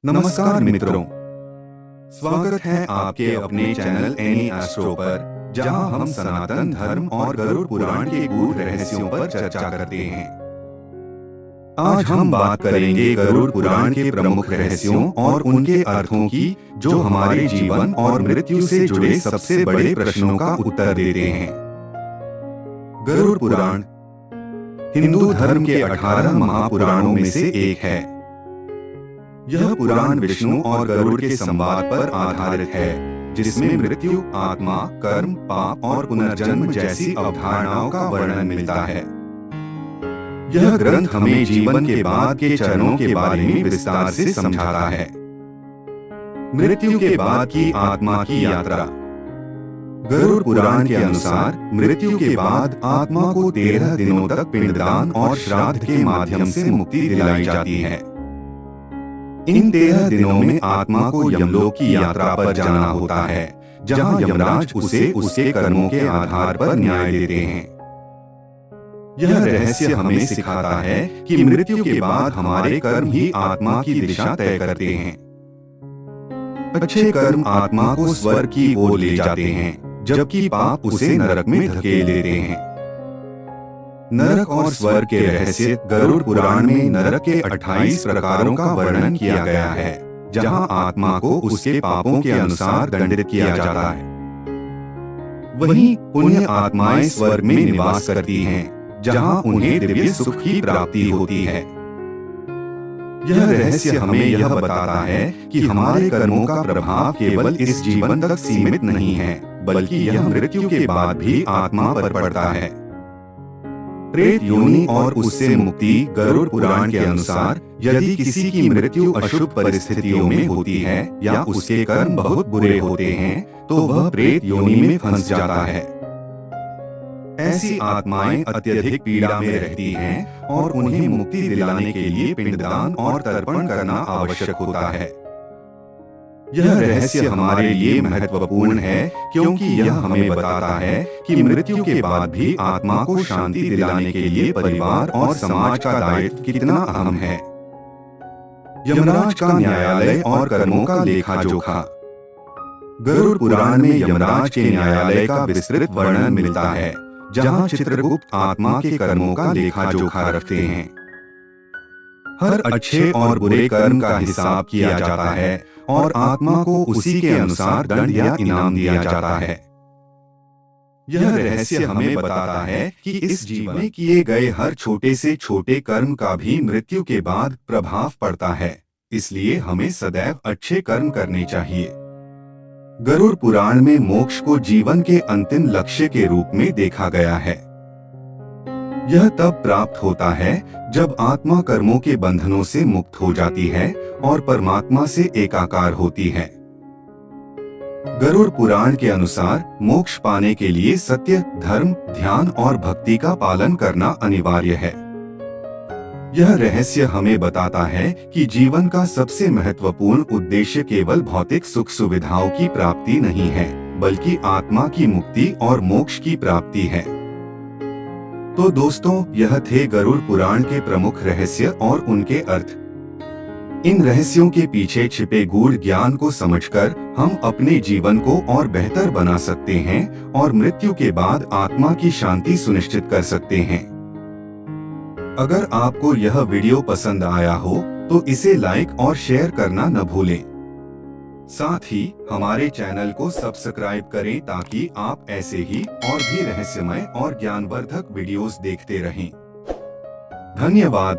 नमस्कार मित्रों, स्वागत है आपके अपने चैनल एनी एस्ट्रो पर, जहां हम सनातन धर्म और गरुड़ पुराण के गूढ़ रहस्यों पर चर्चा करते हैं। आज हम बात करेंगे गरुड़ पुराण के प्रमुख रहस्यों और उनके अर्थों की, जो हमारे जीवन और मृत्यु से जुड़े सबसे बड़े प्रश्नों का उत्तर देते हैं। गरुड़ पुराण हिंदू धर्म के 18 महापुराणों में से एक है। यह पुराण विष्णु और गरुड़ के संवाद पर आधारित है, जिसमें मृत्यु, आत्मा, कर्म, पाप और पुनर्जन्म जैसी अवधारणाओं का वर्णन मिलता है। यह ग्रंथ हमें जीवन के बाद के चरणों के बारे में विस्तार से समझाता है। मृत्यु के बाद की आत्मा की यात्रा। गरुड़ पुराण के अनुसार मृत्यु के बाद आत्मा को 13 दिनों तक पिंडदान और श्राद्ध के माध्यम से मुक्ति दिलाई जाती है। इन 13 दिनों में आत्मा को यमलोक की यात्रा पर जाना होता है, जहां यमराज उसे उसके कर्मों के आधार पर न्याय देते हैं। यह रहस्य हमें सिखाता है कि मृत्यु के बाद हमारे कर्म ही आत्मा की दिशा तय करते हैं। अच्छे कर्म आत्मा को स्वर्ग की ओर ले जाते हैं, जबकि पाप उसे नरक में धकेल देते हैं। नरक और स्वर्ग के रहस्य। गरुड़ पुराण में नरक के 28 प्रकारों का वर्णन किया गया है, जहां आत्मा को उसके पापों के अनुसार दंडित किया जाता है। वहीं पुण्य आत्माएं स्वर्ग में निवास करती हैं, जहां उन्हें दिव्य सुख की प्राप्ति होती है। यह रहस्य हमें यह बताता है कि हमारे कर्मों का प्रभाव केवल इस जीवन तक सीमित नहीं है, बल्कि यह मृत्यु के बाद भी आत्मा पर पड़ता है। प्रेत योनि और उससे मुक्ति। गरुड़ पुराण के अनुसार यदि किसी की मृत्यु अशुभ परिस्थितियों में होती है या उसके कर्म बहुत बुरे होते हैं, तो वह प्रेत योनि में फंस जाता है। ऐसी आत्माएं अत्यधिक पीड़ा में रहती हैं और उन्हें मुक्ति दिलाने के लिए पिंडदान और तर्पण करना आवश्यक होता है। यह रहस्य हमारे लिए महत्वपूर्ण है, क्योंकि यह हमें बताता है कि मृत्यु के बाद भी आत्मा को शांति दिलाने के लिए परिवार और समाज का दायित्व कितना अहम है। यमराज का न्यायालय और कर्मों का लेखा जोखा। गरुड़ पुराण में यमराज के न्यायालय का विस्तृत वर्णन मिलता है, जहां चित्रगुप्त आत्मा के कर्मों का लेखा जोखा रखते हैं। हर अच्छे और बुरे कर्म का हिसाब किया जाता है और आत्मा को उसी के अनुसार दंड या इनाम दिया जाता है। यह रहस्य हमें बताता है कि इस जीवन में किए गए हर छोटे से छोटे कर्म का भी मृत्यु के बाद प्रभाव पड़ता है, इसलिए हमें सदैव अच्छे कर्म करने चाहिए। गरुड़ पुराण में मोक्ष को जीवन के अंतिम लक्ष्य के रूप में देखा गया है। यह तब प्राप्त होता है जब आत्मा कर्मों के बंधनों से मुक्त हो जाती है और परमात्मा से एकाकार होती है। गरुड़ पुराण के अनुसार मोक्ष पाने के लिए सत्य, धर्म, ध्यान और भक्ति का पालन करना अनिवार्य है। यह रहस्य हमें बताता है कि जीवन का सबसे महत्वपूर्ण उद्देश्य केवल भौतिक सुख सुविधाओं की प्राप्ति नहीं है, बल्कि आत्मा की मुक्ति और मोक्ष की प्राप्ति है। तो दोस्तों, यह थे गरुड़ पुराण के प्रमुख रहस्य और उनके अर्थ। इन रहस्यों के पीछे छिपे गूढ़ ज्ञान को समझकर हम अपने जीवन को और बेहतर बना सकते हैं और मृत्यु के बाद आत्मा की शांति सुनिश्चित कर सकते हैं। अगर आपको यह वीडियो पसंद आया हो तो इसे लाइक और शेयर करना न भूलें। साथ ही हमारे चैनल को सब्सक्राइब करें ताकि आप ऐसे ही और भी रहस्यमय और ज्ञानवर्धक वीडियोस देखते रहें। धन्यवाद।